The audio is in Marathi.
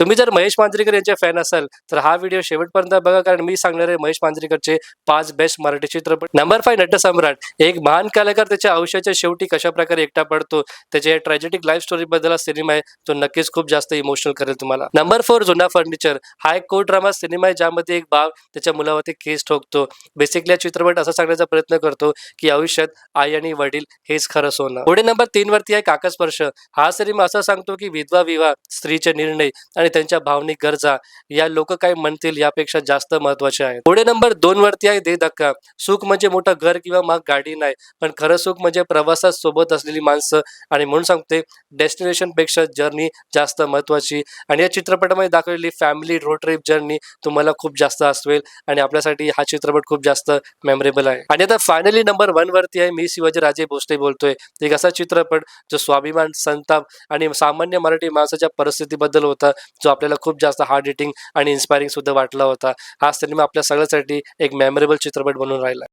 तुम्ही जर महेश मांजरेकर यांचे फॅन असाल तर हा व्हिडिओ शेवटपर्यंत बघा, कारण मी सांगणार आहे महेश मांजरेकरचे 5 बेस्ट मराठी चित्रपट. नंबर 5, नटसम्राट. एक महान कलाकार त्याच्या आयुष्याच्या शेवटी कशाप्रकारे एकटा पडतो, त्याच्या ट्रॅजेडिक लाईफ स्टोरी बद्दल सिनेमा आहे, तो नक्कीच खूप जास्त इमोशनल करेल तुम्हाला. नंबर 4, जुना फर्निचर. हा एक कोर्ट ड्रामा सिनेमा आहे ज्यामध्ये एक भाव त्याच्या मुलावरती केस ठोकतो. बेसिकली हा चित्रपट असा सांगण्याचा प्रयत्न करतो की आयुष्यात आई आणि वडील हेच खरं सोनं. पुढे नंबर 3 वरती आहे काकस्पर्श. हा सिनेमा असं सांगतो की विधवा विवाह, स्त्रीचे निर्णय आणि त्यांच्या भावनिक गरजा या लोक काय म्हणतील यापेक्षा जास्त महत्वाचे आहेत. पुढे नंबर 2 वरती आहे दे धक्का. सुख म्हणजे मोठं घर किंवा महाग गाडी नाही, पण खरं सुख म्हणजे प्रवासात सोबत असलेली माणसं, आणि म्हणून सांगते डेस्टिनेशन पेक्षा जर्नी जास्त महत्वाची. आणि या चित्रपटामध्ये दाखवलेली फॅमिली रोड ट्रिप जर्नी तुम्हाला खूप जास्त हसवेल आणि आपल्यासाठी हा चित्रपट खूप जास्त मेमोरेबल आहे. आणि आता फायनली नंबर 1 वरती आहे मी शिवाजी राजे भोसले बोलतोय. एक असा चित्रपट जो स्वाभिमान, संताप आणि सामान्य मराठी माणसाच्या परिस्थितीबद्दल होता, जो आपल्याला खूप जास्त हार्ड हिटिंग आणि इन्स्पायरिंग सुद्धा वाटला होता. हा सिनेमा आपल्या सगळ्यांसाठी एक मेमोरेबल चित्रपट बनून राहिला.